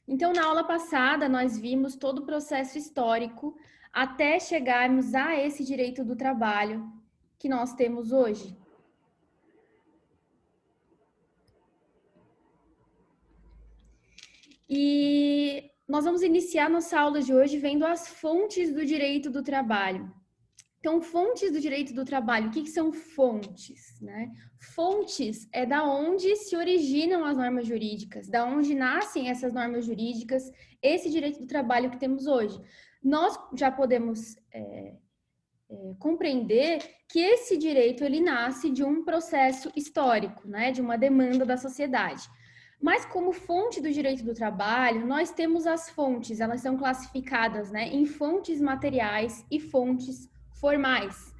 Então, na aula passada, nós vimos todo o processo histórico até chegarmos a esse direito do trabalho que nós temos hoje. E nós vamos iniciar nossa aula de hoje vendo as fontes do direito do trabalho. Então, fontes do direito do trabalho, o que são fontes, né? Fontes é da onde se originam as normas jurídicas, da onde nascem essas normas jurídicas, esse direito do trabalho que temos hoje. Nós já podemos compreender que esse direito ele nasce de um processo histórico, né? De uma demanda da sociedade. Mas como fonte do direito do trabalho, nós temos as fontes, elas são classificadas, né, em fontes materiais e fontes formais.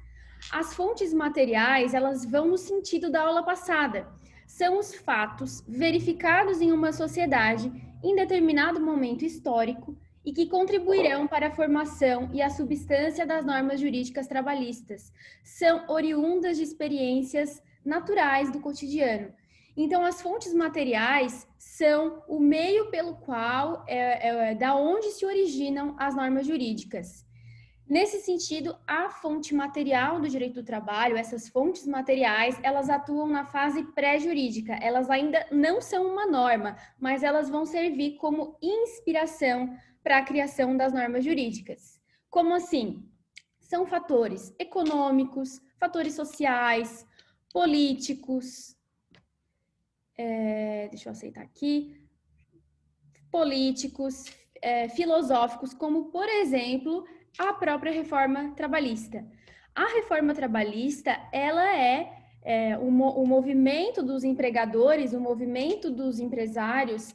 As fontes materiais, elas vão no sentido da aula passada. São os fatos verificados em uma sociedade em determinado momento histórico e que contribuirão para a formação e a substância das normas jurídicas trabalhistas. São oriundas de experiências naturais do cotidiano. Então, as fontes materiais são o meio pelo qual, da onde se originam as normas jurídicas. Nesse sentido, a fonte material do direito do trabalho, essas fontes materiais, elas atuam na fase pré-jurídica. Elas ainda não são uma norma, mas elas vão servir como inspiração para a criação das normas jurídicas. Como assim? São fatores econômicos, fatores sociais, políticos, deixa eu aceitar aqui, políticos, filosóficos, como, por exemplo, a própria reforma trabalhista. A reforma trabalhista, ela o movimento dos empregadores, o movimento dos empresários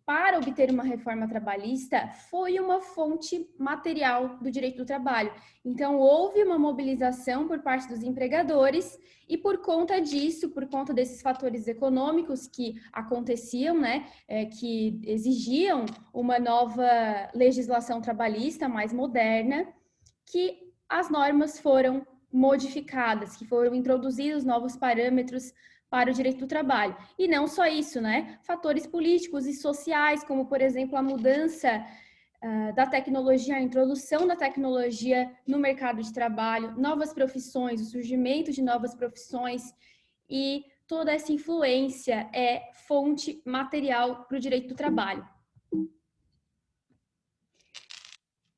para obter uma reforma trabalhista foi uma fonte material do direito do trabalho. Então, houve uma mobilização por parte dos empregadores e por conta disso, por conta desses fatores econômicos que aconteciam, né, que exigiam uma nova legislação trabalhista mais moderna, que as normas foram modificadas, que foram introduzidos novos parâmetros para o direito do trabalho. E não só isso, né? Fatores políticos e sociais, como, por exemplo, a mudança da tecnologia, a introdução da tecnologia no mercado de trabalho, novas profissões, o surgimento de novas profissões e toda essa influência é fonte material para o direito do trabalho.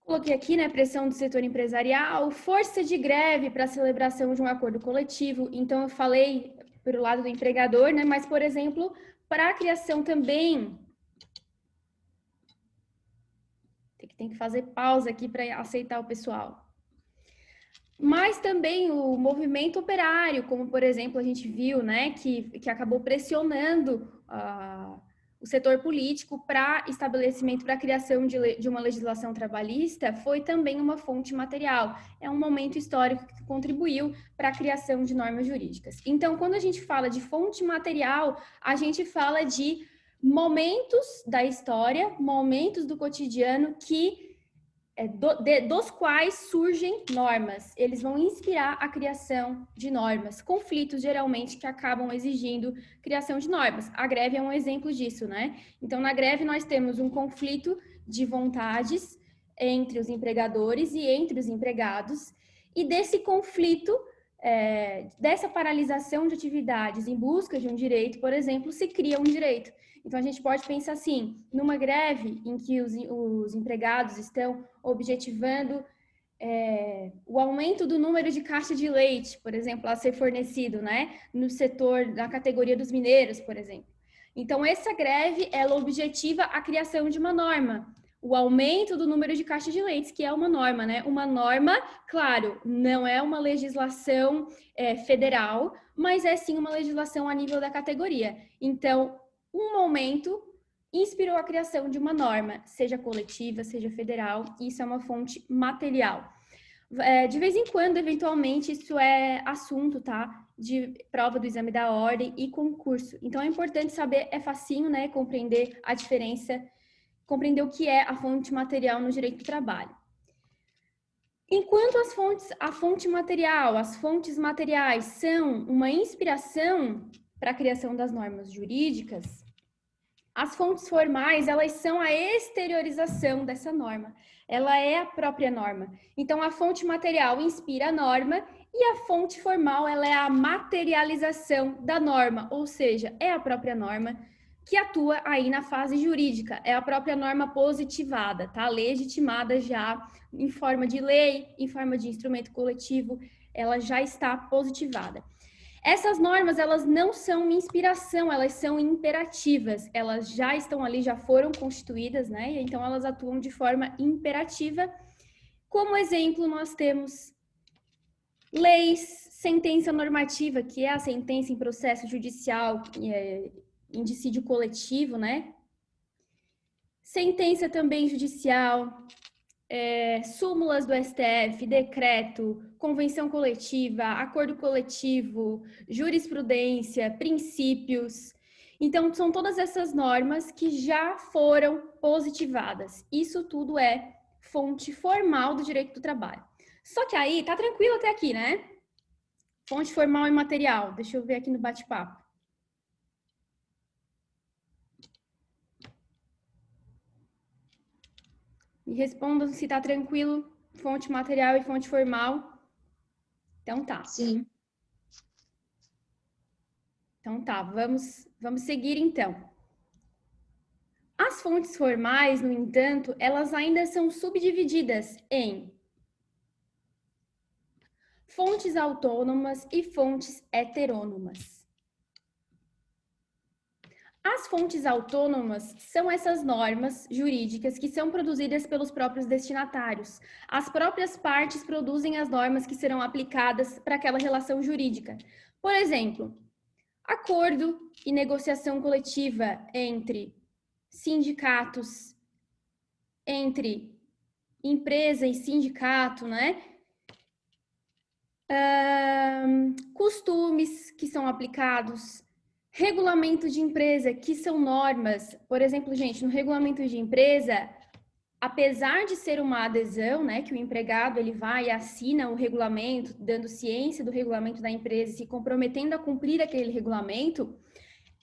Coloquei aqui, né, pressão do setor empresarial, força de greve para a celebração de um acordo coletivo. Então, eu falei pelo lado do empregador, né, mas, por exemplo, para a criação também... Tem que fazer pausa aqui para aceitar o pessoal. Mas também o movimento operário, como, por exemplo, a gente viu, né, que acabou pressionando o setor político para estabelecimento, para a criação de uma legislação trabalhista, foi também uma fonte material. É um momento histórico que contribuiu para a criação de normas jurídicas. Então, quando a gente fala de fonte material, a gente fala de momentos da história, momentos do cotidiano dos quais surgem normas. Eles vão inspirar a criação de normas, conflitos geralmente que acabam exigindo criação de normas. A greve é um exemplo disso, né? Então, na greve nós temos um conflito de vontades entre os empregadores e entre os empregados, e desse conflito, dessa paralisação de atividades em busca de um direito, por exemplo, se cria um direito. Então, a gente pode pensar assim, numa greve em que os empregados estão objetivando o aumento do número de caixa de leite, por exemplo, a ser fornecido, né, no setor, na categoria dos mineiros, por exemplo. Então, essa greve, ela objetiva a criação de uma norma, o aumento do número de caixas de leite, que é uma norma, né? Uma norma, claro, não é uma legislação federal, mas é sim uma legislação a nível da categoria. Então, um momento inspirou a criação de uma norma, seja coletiva, seja federal, e isso é uma fonte material. De vez em quando, eventualmente, isso é assunto, tá? De prova do exame da ordem e concurso. Então, é importante saber, é facinho, né? Compreender a diferença, compreender o que é a fonte material no direito do trabalho. Enquanto as fontes materiais são uma inspiração para a criação das normas jurídicas, As fontes formais, elas são a exteriorização dessa norma. Ela é a própria norma. Então, a fonte material inspira a norma e a fonte formal, ela é a materialização da norma, ou seja, é a própria norma que atua aí na fase jurídica. É a própria norma positivada, tá? Legitimada já em forma de lei, em forma de instrumento coletivo, ela já está positivada. Essas normas, elas não são inspiração, elas são imperativas. Elas já estão ali, já foram constituídas, né? Então, elas atuam de forma imperativa. Como exemplo, nós temos leis, sentença normativa, que é a sentença em processo judicial, em dissídio coletivo, né? Sentença também judicial, súmulas do STF, decreto, convenção coletiva, acordo coletivo, jurisprudência, princípios. Então, são todas essas normas que já foram positivadas. Isso tudo é fonte formal do direito do trabalho. Só que aí, tá tranquilo até aqui, né? Fonte formal e material. Deixa eu ver aqui no bate-papo. Me respondam se tá tranquilo, fonte material e fonte formal. Então tá. Sim. Então tá, vamos seguir então. As fontes formais, no entanto, elas ainda são subdivididas em fontes autônomas e fontes heterônomas. As fontes autônomas são essas normas jurídicas que são produzidas pelos próprios destinatários. As próprias partes produzem as normas que serão aplicadas para aquela relação jurídica. Por exemplo, acordo e negociação coletiva entre sindicatos, entre empresa e sindicato, né? Costumes que são aplicados, regulamento de empresa, que são normas. Por exemplo, gente, no regulamento de empresa, apesar de ser uma adesão, né, que o empregado ele vai e assina o regulamento, dando ciência do regulamento da empresa, se comprometendo a cumprir aquele regulamento,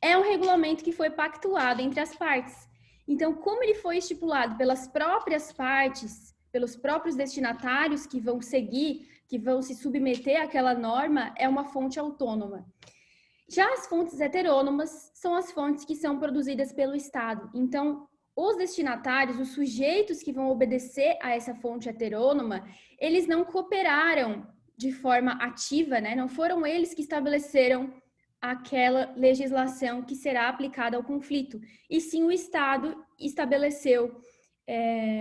é um regulamento que foi pactuado entre as partes. Então, como ele foi estipulado pelas próprias partes, pelos próprios destinatários que vão seguir, que vão se submeter àquela norma, é uma fonte autônoma. Já as fontes heterônomas são as fontes que são produzidas pelo Estado. Então, os destinatários, os sujeitos que vão obedecer a essa fonte heterônoma, eles não cooperaram de forma ativa, né? Não foram eles que estabeleceram aquela legislação que será aplicada ao conflito, e sim o Estado estabeleceu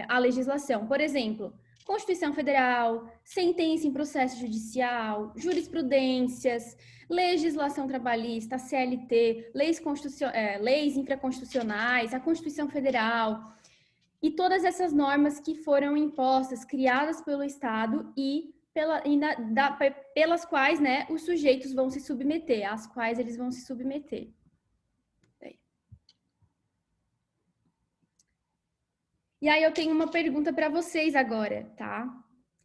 a legislação. Por exemplo, Constituição Federal, sentença em processo judicial, jurisprudências, legislação trabalhista, CLT, leis infraconstitucionais, a Constituição Federal, e todas essas normas que foram impostas, criadas pelo Estado e pelas quais, né, os sujeitos vão se submeter, às quais eles vão se submeter. E aí eu tenho uma pergunta para vocês agora, tá?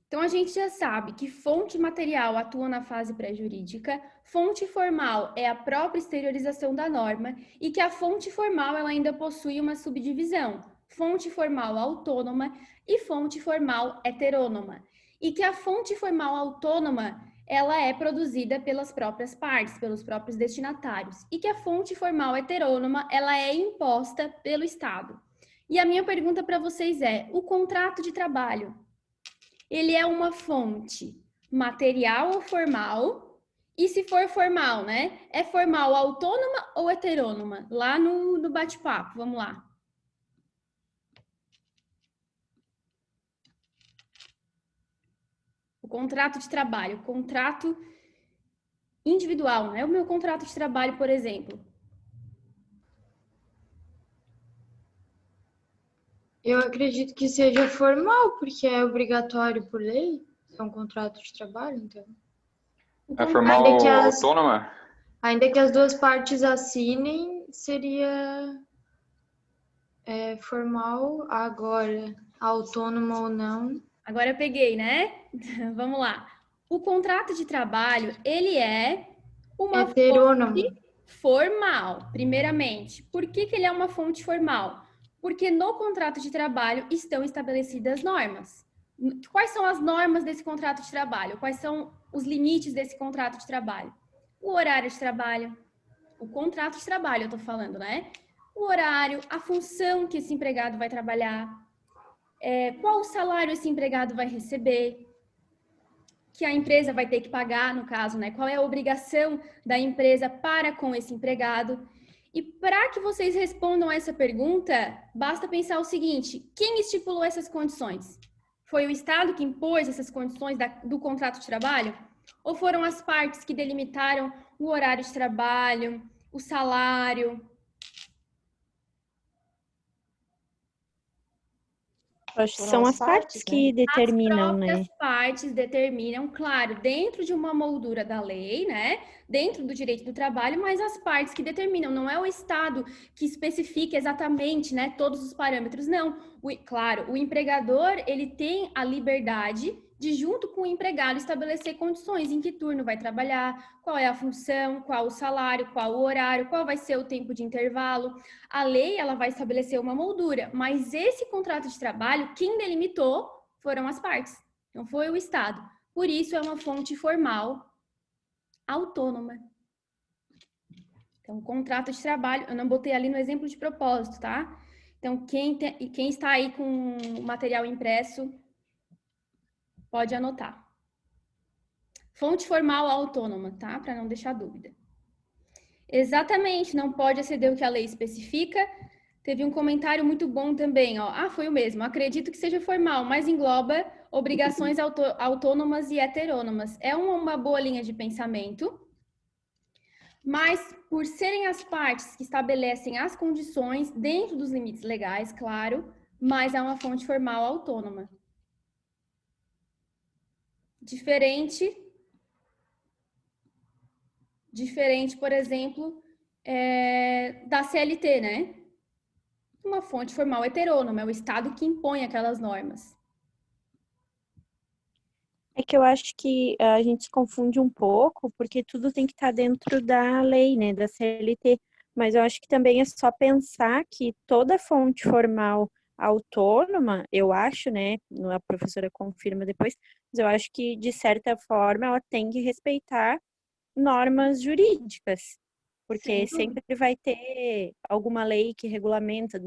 Então a gente já sabe que fonte material atua na fase pré-jurídica, fonte formal é a própria exteriorização da norma e que a fonte formal ela ainda possui uma subdivisão, fonte formal autônoma e fonte formal heterônoma. E que a fonte formal autônoma ela é produzida pelas próprias partes, pelos próprios destinatários, e que a fonte formal heterônoma ela é imposta pelo Estado. E a minha pergunta para vocês é: o contrato de trabalho, ele é uma fonte material ou formal? E se for formal, né? É formal autônoma ou heterônoma? Lá no bate-papo, vamos lá. O contrato de trabalho, o contrato individual, né? O meu contrato de trabalho, por exemplo. Eu acredito que seja formal, porque é obrigatório por lei. É um contrato de trabalho, então. É formal autônoma? Ainda que as duas partes assinem, seria formal. Agora, autônoma ou não. Agora eu peguei, né? Vamos lá. O contrato de trabalho, ele é uma Heterônomo. fonte formal, primeiramente. Por que ele é uma fonte formal? Porque no contrato de trabalho estão estabelecidas normas. Quais são as normas desse contrato de trabalho? Quais são os limites desse contrato de trabalho? O horário de trabalho, o contrato de trabalho, eu tô falando, né? O horário, a função que esse empregado vai trabalhar, qual o salário esse empregado vai receber, que a empresa vai ter que pagar, no caso, né? Qual é a obrigação da empresa para com esse empregado? E para que vocês respondam essa pergunta, basta pensar o seguinte: quem estipulou essas condições? Foi o Estado que impôs essas condições do contrato de trabalho? Ou foram as partes que delimitaram o horário de trabalho, o salário? Acho que são as partes que determinam, né? As próprias né? partes determinam, claro, dentro de uma moldura da lei, né? Dentro do direito do trabalho, mas as partes que determinam, não é o Estado que especifica exatamente, né, todos os parâmetros, não. Claro, o empregador, ele tem a liberdade de, junto com o empregado, estabelecer condições em que turno vai trabalhar, qual é a função, qual o salário, qual o horário, qual vai ser o tempo de intervalo. A lei, ela vai estabelecer uma moldura, mas esse contrato de trabalho, quem delimitou foram as partes, não foi o Estado. Por isso, é uma fonte formal autônoma. Então, o contrato de trabalho, eu não botei ali no exemplo de propósito, tá? Então, quem está aí com o material impresso, pode anotar. Fonte formal autônoma, tá? Para não deixar dúvida. Exatamente, não pode exceder o que a lei especifica. Teve um comentário muito bom também, ó. Ah, foi o mesmo. Acredito que seja formal, mas engloba obrigações autônomas e heterônomas. É uma boa linha de pensamento, mas por serem as partes que estabelecem as condições dentro dos limites legais, claro, mas é uma fonte formal autônoma. Diferente, por exemplo, da CLT, né? Uma fonte formal heterônoma, é o Estado que impõe aquelas normas. É que eu acho que a gente se confunde um pouco, porque tudo tem que estar dentro da lei, né, da CLT. Mas eu acho que também é só pensar que toda fonte formal autônoma, eu acho, né, a professora confirma depois, mas eu acho que, de certa forma, ela tem que respeitar normas jurídicas, porque sempre vai ter alguma lei que regulamenta,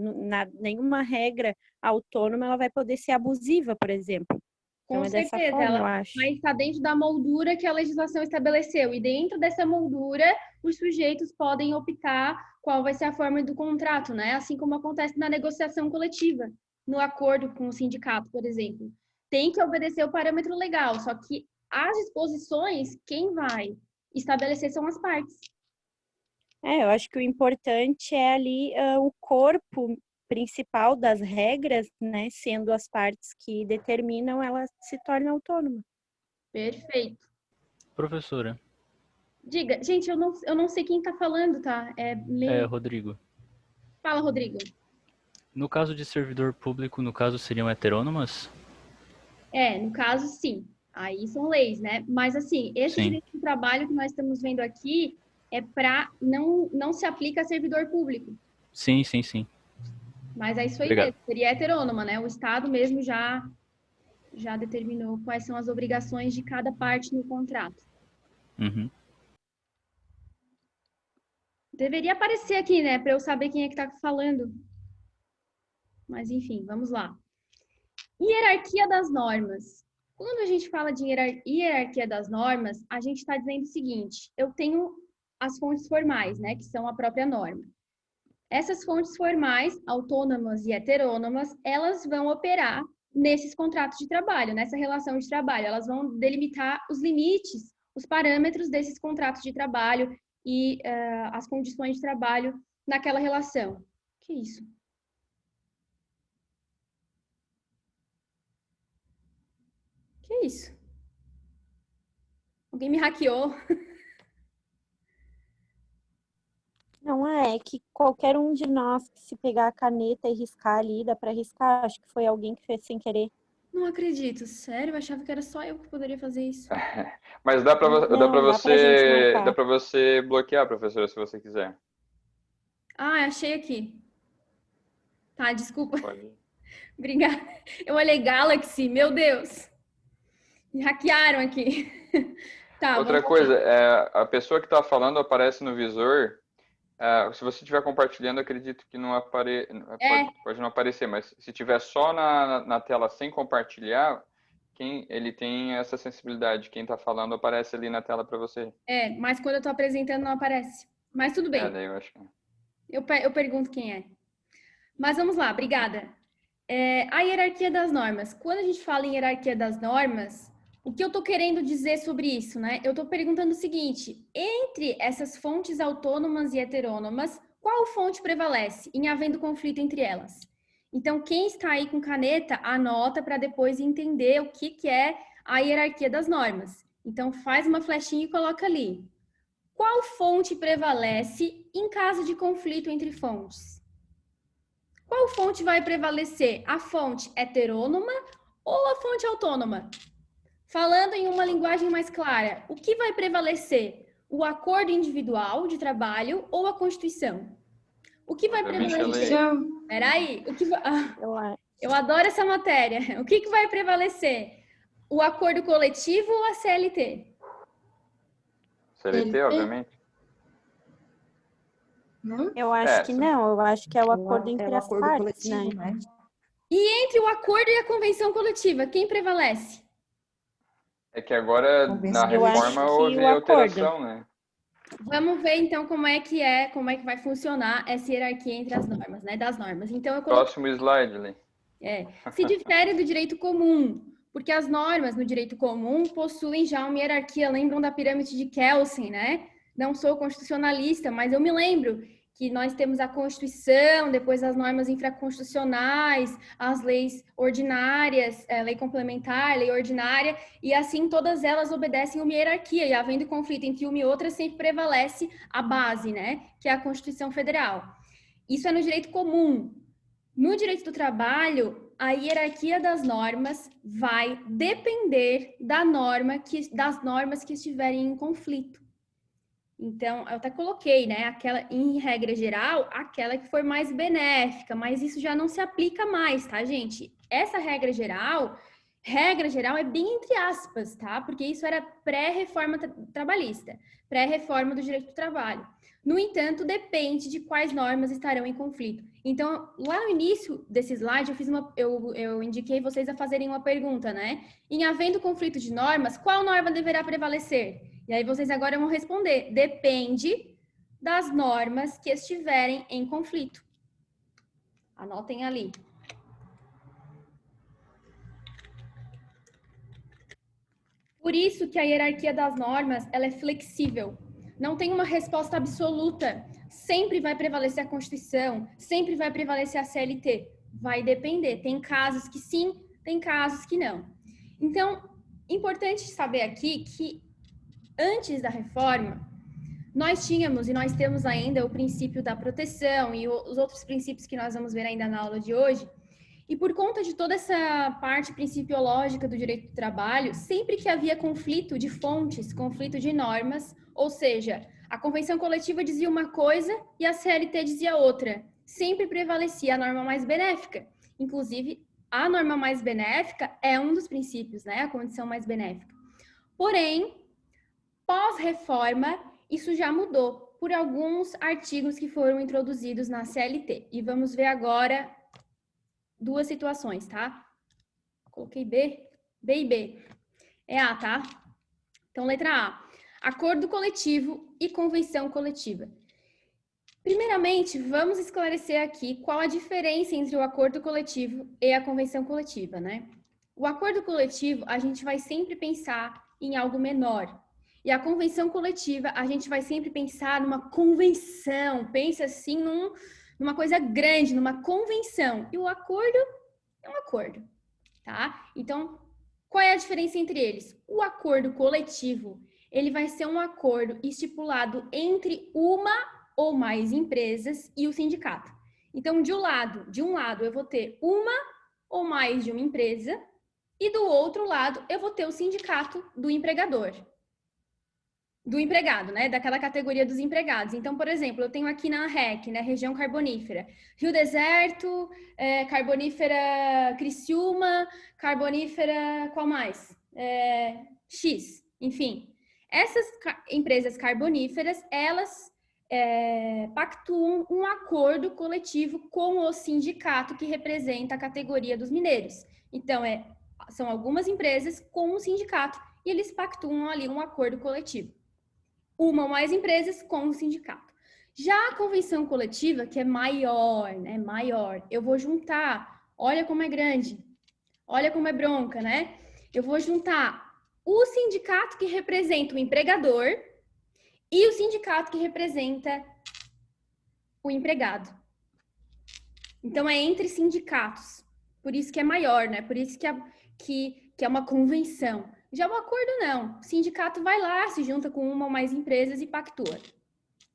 nenhuma regra autônoma ela vai poder ser abusiva, por exemplo. Com Então é dessa certeza, forma, eu ela acho. vai estar dentro da moldura que a legislação estabeleceu. E dentro dessa moldura, os sujeitos podem optar qual vai ser a forma do contrato, né? Assim como acontece na negociação coletiva, no acordo com o sindicato, por exemplo. Tem que obedecer o parâmetro legal, só que as disposições, quem vai estabelecer são as partes. Eu acho que o importante é ali o corpo principal das regras, né? Sendo as partes que determinam, ela se torna autônoma. Perfeito. Professora. Diga, gente, eu não sei quem está falando, tá? Rodrigo. Fala, Rodrigo. No caso de servidor público, no caso, seriam heterônomas? No caso, sim. Aí são leis, né? Mas, assim, esse direito do trabalho que nós estamos vendo aqui é para não se aplica a servidor público. Sim. Mas é isso aí Obrigado. mesmo, seria heterônoma, né? O Estado mesmo já determinou quais são as obrigações de cada parte no contrato. Uhum. Deveria aparecer aqui, né? Para eu saber quem é que está falando. Mas, enfim, vamos lá. Hierarquia das normas. Quando a gente fala de hierarquia das normas, a gente está dizendo o seguinte: eu tenho as fontes formais, né, que são a própria norma. Essas fontes formais, autônomas e heterônomas, elas vão operar nesses contratos de trabalho, nessa relação de trabalho. Elas vão delimitar os limites, os parâmetros desses contratos de trabalho e as condições de trabalho naquela relação. Que isso? Que isso? Alguém me hackeou? Não é que qualquer um de nós que se pegar a caneta e riscar ali, dá para riscar. Acho que foi alguém que fez sem querer. Não acredito, sério? Eu achava que era só eu que poderia fazer isso. Mas dá pra, Não, dá pra dá pra gente você, marcar. dá pra você bloquear, professora, se você quiser. Ah, achei aqui. Tá, desculpa. Pode. Obrigada. Eu olhei Galaxy, meu Deus. Me hackearam aqui. Tá, Outra vamos lá. coisa, a pessoa que está falando aparece no visor. Se você estiver compartilhando, acredito que não pode não aparecer, mas se tiver só na tela sem compartilhar, ele tem essa sensibilidade. Quem está falando aparece ali na tela para você. Mas quando eu tô apresentando não aparece. Mas tudo bem. Daí eu acho que... Eu pergunto quem é. Mas vamos lá, obrigada. A hierarquia das normas. Quando a gente fala em hierarquia das normas, o que eu estou querendo dizer sobre isso, né? Eu estou perguntando o seguinte: entre essas fontes autônomas e heterônomas, qual fonte prevalece em havendo conflito entre elas? Então, quem está aí com caneta, anota para depois entender o que é a hierarquia das normas. Então, faz uma flechinha e coloca ali. Qual fonte prevalece em caso de conflito entre fontes? Qual fonte vai prevalecer? A fonte heterônoma ou a fonte autônoma? Falando em uma linguagem mais clara, o que vai prevalecer? O acordo individual de trabalho ou a Constituição? O que vai prevalecer? Peraí, eu adoro essa matéria. O que vai prevalecer? O acordo coletivo ou a CLT? CLT, obviamente. Não? Eu acho que não, eu acho que é o acordo entre as partes, né? E entre o acordo e a convenção coletiva, quem prevalece? É que agora, na reforma, houve alteração, né? Vamos ver, então, como é que vai funcionar essa hierarquia entre as normas, né? Das normas. Então, eu coloquei... Próximo slide, Lê. Se difere do direito comum, porque as normas no direito comum possuem já uma hierarquia, lembram da pirâmide de Kelsen, né? Não sou constitucionalista, mas eu me lembro que nós temos a Constituição, depois as normas infraconstitucionais, as leis ordinárias, lei complementar, lei ordinária, e assim todas elas obedecem uma hierarquia, e havendo conflito entre uma e outra, sempre prevalece a base, né? Que é a Constituição Federal. Isso é no direito comum. No direito do trabalho, a hierarquia das normas vai depender das normas que estiverem em conflito. Então, eu até coloquei, né, aquela, em regra geral, aquela que for mais benéfica, mas isso já não se aplica mais, tá, gente? Essa regra geral é bem entre aspas, tá? Porque isso era pré-reforma trabalhista, pré-reforma do direito do trabalho. No entanto, depende de quais normas estarão em conflito. Então, lá no início desse slide, eu indiquei vocês a fazerem uma pergunta, né? Em havendo conflito de normas, qual norma deverá prevalecer? E aí vocês agora vão responder. Depende das normas que estiverem em conflito. Anotem ali. Por isso que a hierarquia das normas, ela é flexível. Não tem uma resposta absoluta. Sempre vai prevalecer a Constituição, sempre vai prevalecer a CLT. Vai depender. Tem casos que sim, tem casos que não. Então, importante saber aqui que antes da reforma, nós tínhamos e nós temos ainda o princípio da proteção e os outros princípios que nós vamos ver ainda na aula de hoje. E por conta de toda essa parte principiológica do direito do trabalho, sempre que havia conflito de fontes, conflito de normas, ou seja, a convenção coletiva dizia uma coisa e a CLT dizia outra, sempre prevalecia a norma mais benéfica. Inclusive, a norma mais benéfica é um dos princípios, né? A condição mais benéfica. Porém, pós-reforma, isso já mudou por alguns artigos que foram introduzidos na CLT. E vamos ver agora duas situações, tá? Coloquei B e B. É A, tá? Então, letra A. Acordo coletivo e convenção coletiva. Primeiramente, vamos esclarecer aqui qual a diferença entre o acordo coletivo e a convenção coletiva, né? O acordo coletivo, a gente vai sempre pensar em algo menor. E a convenção coletiva, a gente vai sempre pensar numa convenção. Pensa assim numa coisa grande, numa convenção. E o acordo é um acordo, tá? Então, qual é a diferença entre eles? O acordo coletivo, ele vai ser um acordo estipulado entre uma ou mais empresas e o sindicato. Então, de um lado, eu vou ter uma ou mais de uma empresa E do outro lado, eu vou ter o sindicato do empregador. Do empregado, né? Daquela categoria dos empregados. Então, por exemplo, eu tenho aqui na REC, né? Região carbonífera. Rio Deserto, carbonífera Criciúma, carbonífera qual mais? X, enfim. Essas empresas carboníferas, elas pactuam um acordo coletivo com o sindicato que representa a categoria dos mineiros. Então, são algumas empresas com um sindicato e eles pactuam ali um acordo coletivo. Uma ou mais empresas com o sindicato. Já a convenção coletiva, que é maior, né? Maior, eu vou juntar, olha como é grande, olha como é bronca, né? Eu vou juntar o sindicato que representa o empregador e o sindicato que representa o empregado. Então, é entre sindicatos. Por isso que é maior, né? Por isso que é uma convenção. Já o acordo, não. O sindicato vai lá, se junta com uma ou mais empresas e pactua.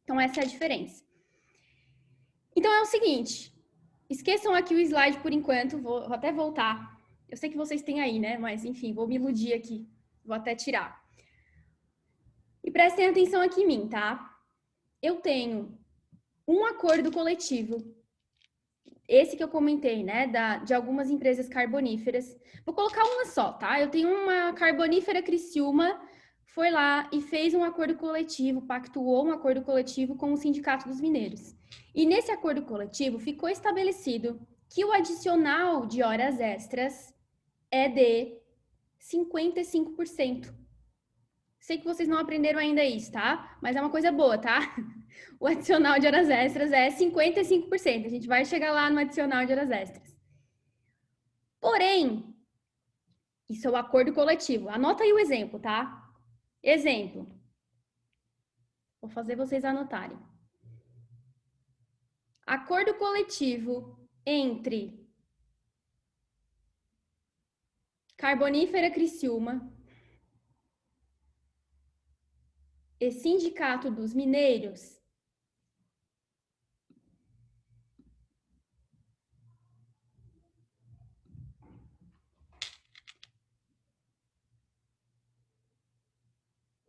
Então, essa é a diferença. Então, é o seguinte. Esqueçam aqui o slide por enquanto. Vou até voltar. Eu sei que vocês têm aí, né? Mas, enfim, vou me iludir aqui. Vou até tirar. E prestem atenção aqui em mim, tá? Eu tenho um acordo coletivo. Esse que eu comentei, né? De algumas empresas carboníferas. Vou colocar uma só, tá? Eu tenho uma carbonífera Criciúma, foi lá e fez um acordo coletivo, pactuou um acordo coletivo com o Sindicato dos Mineiros. E nesse acordo coletivo ficou estabelecido que o adicional de horas extras é de 55%. Sei que vocês não aprenderam ainda isso, tá? Mas é uma coisa boa, tá? O adicional de horas extras é 55%. A gente vai chegar lá no adicional de horas extras. Porém, isso é o acordo coletivo. Anota aí o exemplo, tá? Exemplo. Vou fazer vocês anotarem. Acordo coletivo entre Carbonífera Criciúma e Sindicato dos Mineiros.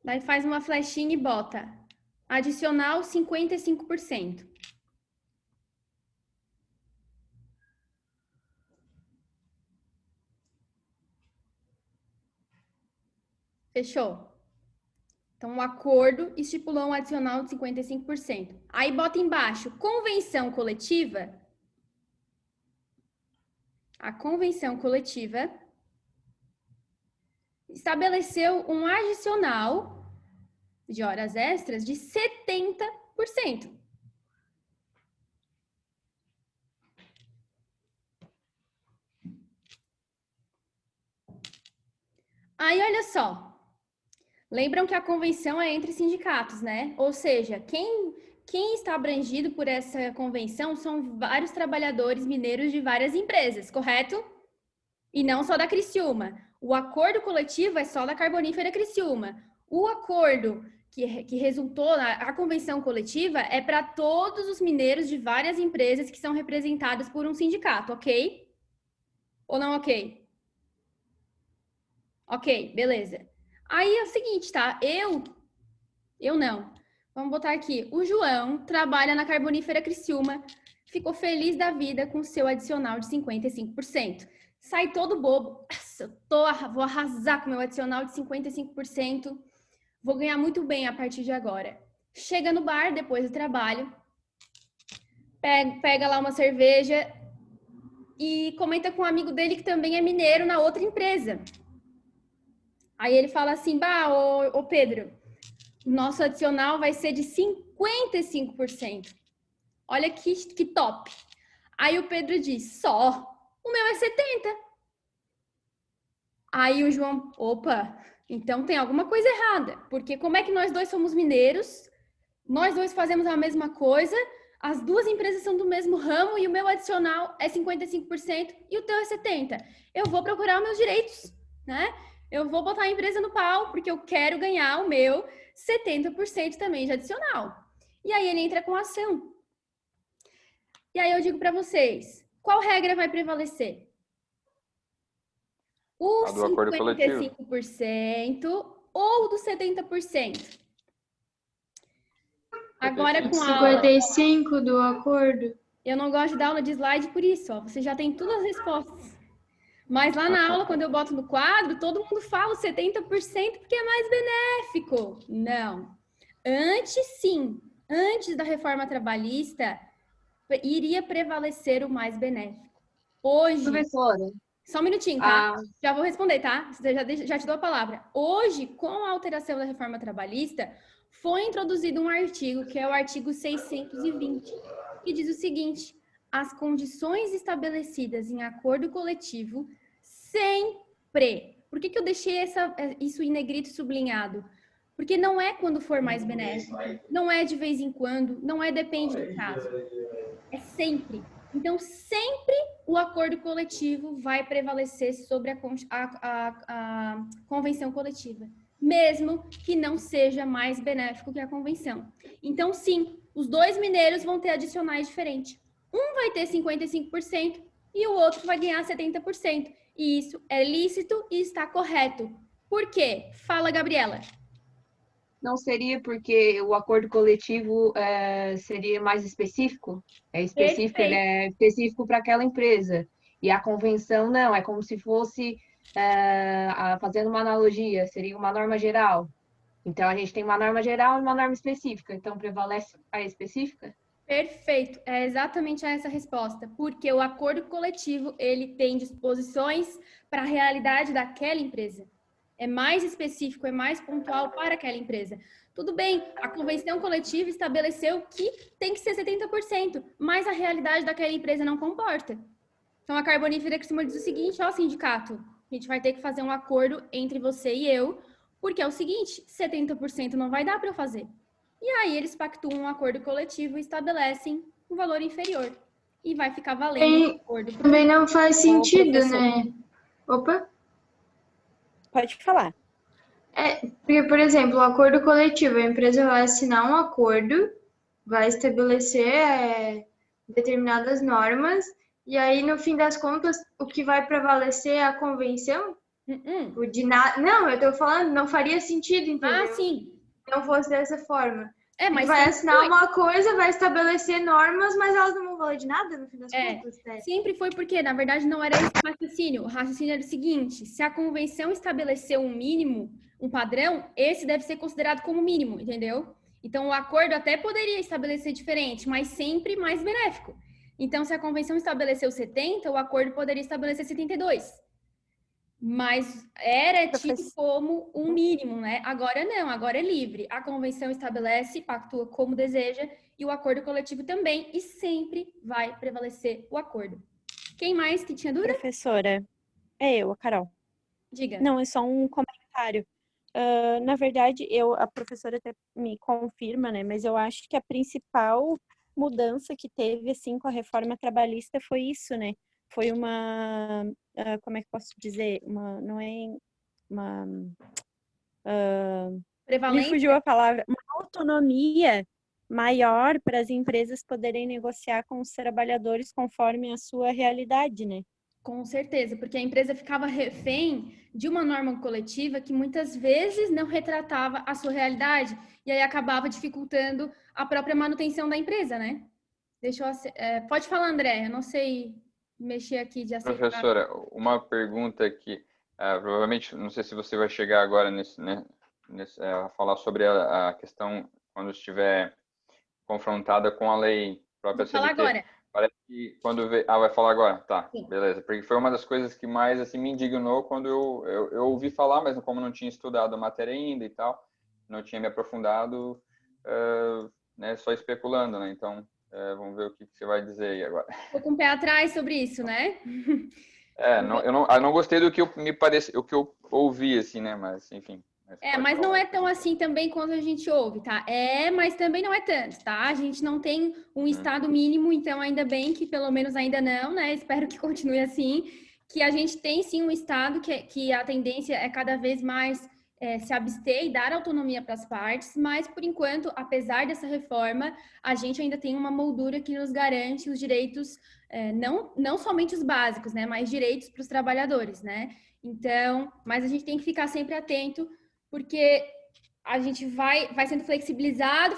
Daí faz uma flechinha e bota adicional 55%. Fechou? Então, o acordo estipulou um adicional de 55%. Aí bota embaixo, convenção coletiva. A convenção coletiva estabeleceu um adicional de horas extras de 70%. Aí, olha só. Lembram que a convenção é entre sindicatos, né? Ou seja, quem está abrangido por essa convenção são vários trabalhadores mineiros de várias empresas, correto? E não só da Criciúma. O acordo coletivo é só da Carbonífera Criciúma. O acordo que resultou na convenção coletiva é para todos os mineiros de várias empresas que são representados por um sindicato, ok? Ou não ok? Ok, beleza. Aí é o seguinte, tá? Eu não. Vamos botar aqui. O João trabalha na Carbonífera Criciúma, ficou feliz da vida com seu adicional de 55%. Sai todo bobo. Vou arrasar com meu adicional de 55%. Vou ganhar muito bem a partir de agora. Chega no bar depois do trabalho, pega lá uma cerveja e comenta com um amigo dele que também é mineiro na outra empresa. Aí ele fala assim, ô Pedro, o nosso adicional vai ser de 55%. Olha que top. Aí o Pedro diz, só, o meu é 70%. Aí o João, opa, então tem alguma coisa errada. Porque como é que nós dois somos mineiros, nós dois fazemos a mesma coisa, as duas empresas são do mesmo ramo e o meu adicional é 55% e o teu é 70%. Eu vou procurar os meus direitos, né? Eu vou botar a empresa no pau, porque eu quero ganhar o meu 70% também de adicional. E aí ele entra com a ação. E aí eu digo para vocês, qual regra vai prevalecer? O A do acordo coletivo. 55% ou do 70%? Agora com a 55 do acordo. Eu não gosto de dar aula de slide por isso, ó. Você já tem todas as respostas. Mas lá na aula, quando eu boto no quadro, todo mundo fala 70% porque é mais benéfico. Não. Antes, sim. Antes da reforma trabalhista, iria prevalecer o mais benéfico. Hoje... Professora. Só um minutinho, tá? Já vou responder, tá? Já te dou a palavra. Hoje, com a alteração da reforma trabalhista, foi introduzido um artigo, que é o artigo 620, que diz o seguinte: as condições estabelecidas em acordo coletivo sempre... Por que eu deixei isso em negrito sublinhado? Porque não é quando for mais benéfico, não é de vez em quando, não é depende do caso. É sempre. Então, sempre o acordo coletivo vai prevalecer sobre a convenção coletiva, mesmo que não seja mais benéfico que a convenção. Então, sim, os dois mineiros vão ter adicionais diferentes. Um vai ter 55% e o outro vai ganhar 70%. E isso é lícito e está correto. Por quê? Fala, Gabriela. Não seria porque o acordo coletivo seria mais específico? Ele é específico para aquela empresa. E a convenção não, é como se fosse, fazendo uma analogia, seria uma norma geral. Então, a gente tem uma norma geral e uma norma específica. Então, prevalece a específica? Perfeito, é exatamente essa a resposta. Porque o acordo coletivo, ele tem disposições para a realidade daquela empresa. É mais específico, é mais pontual para aquela empresa. Tudo bem, a convenção coletiva estabeleceu que tem que ser 70%, mas a realidade daquela empresa não comporta. Então, a Carbonífera costuma dizer o seguinte: ó, sindicato, a gente vai ter que fazer um acordo entre você e eu, porque é o seguinte, 70% não vai dar para eu fazer. E aí, eles pactuam um acordo coletivo e estabelecem um valor inferior. E vai ficar valendo o acordo. Também não faz sentido, né? Opa! Pode falar. Porque, por exemplo, o acordo coletivo, a empresa vai assinar um acordo, vai estabelecer determinadas normas, e aí, no fim das contas, o que vai prevalecer é a convenção? Não, eu tô falando, não faria sentido, entendeu? Sim. Se não fosse dessa forma. Mas vai assinar uma coisa, vai estabelecer normas, mas elas não vão valer de nada no fim das contas. Né? Sempre foi porque, na verdade, não era esse o raciocínio. O raciocínio era o seguinte: se a convenção estabeleceu um mínimo, um padrão, esse deve ser considerado como mínimo, entendeu? Então, o acordo até poderia estabelecer diferente, mas sempre mais benéfico. Então, se a convenção estabeleceu 70, o acordo poderia estabelecer 72. Mas era tido como um mínimo, né? Agora não, agora é livre. A convenção estabelece, pactua como deseja, e o acordo coletivo também, e sempre vai prevalecer o acordo. Quem mais que tinha dúvida? Professora, é eu, a Carol. Diga. Não, é só um comentário. Na verdade, a professora até me confirma, né? Mas eu acho que a principal mudança que teve, assim, com a reforma trabalhista foi isso, né? Foi uma, como é que posso dizer? Não é uma... me fugiu a palavra. Uma autonomia maior para as empresas poderem negociar com os trabalhadores conforme a sua realidade, né? Com certeza, porque a empresa ficava refém de uma norma coletiva que muitas vezes não retratava a sua realidade e aí acabava dificultando a própria manutenção da empresa, né? Pode falar, André, eu não sei mexer aqui de aceitar. Professora, uma pergunta aqui, provavelmente, não sei se você vai chegar agora a falar sobre a questão quando estiver confrontada com a lei própria CLT. Vou falar agora. Parece que quando vai falar agora? Tá, sim. Beleza. Porque foi uma das coisas que mais assim, me indignou quando eu ouvi falar, mas como não tinha estudado a matéria ainda e tal, não tinha me aprofundado, né, só especulando, né? Então, vamos ver o que você vai dizer aí agora. Tô com o pé atrás sobre isso, né? Eu não gostei do que o que eu ouvi, assim, né? Mas, enfim. Mas não é tão assim também quanto a gente ouve, tá? Mas também não é tanto, tá? A gente não tem um estado mínimo, então ainda bem que pelo menos ainda não, né? Espero que continue assim, que a gente tem sim um estado que a tendência é cada vez mais se abster e dar autonomia para as partes, mas, por enquanto, apesar dessa reforma, a gente ainda tem uma moldura que nos garante os direitos, não somente os básicos, né, mas direitos para os trabalhadores, né? Então, mas a gente tem que ficar sempre atento, porque a gente vai sendo flexibilizado,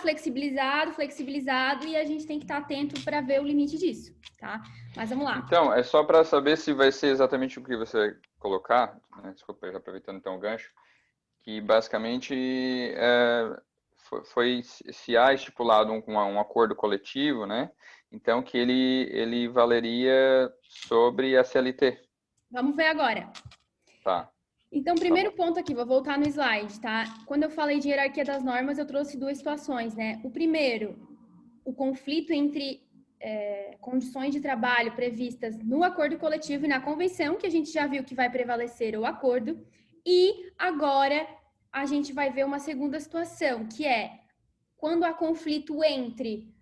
e a gente tem que estar atento para ver o limite disso, tá? Mas vamos lá. Então, é só para saber se vai ser exatamente o que você vai colocar, né? Desculpa, já aproveitando então o gancho, que basicamente se há estipulado um acordo coletivo, né? Então, que ele valeria sobre a CLT. Vamos ver agora. Tá. Então, primeiro ponto aqui, vou voltar no slide, tá? Quando eu falei de hierarquia das normas, eu trouxe duas situações, né? O primeiro, o conflito entre condições de trabalho previstas no acordo coletivo e na convenção, que a gente já viu que vai prevalecer o acordo. E agora a gente vai ver uma segunda situação, que é quando há conflito entre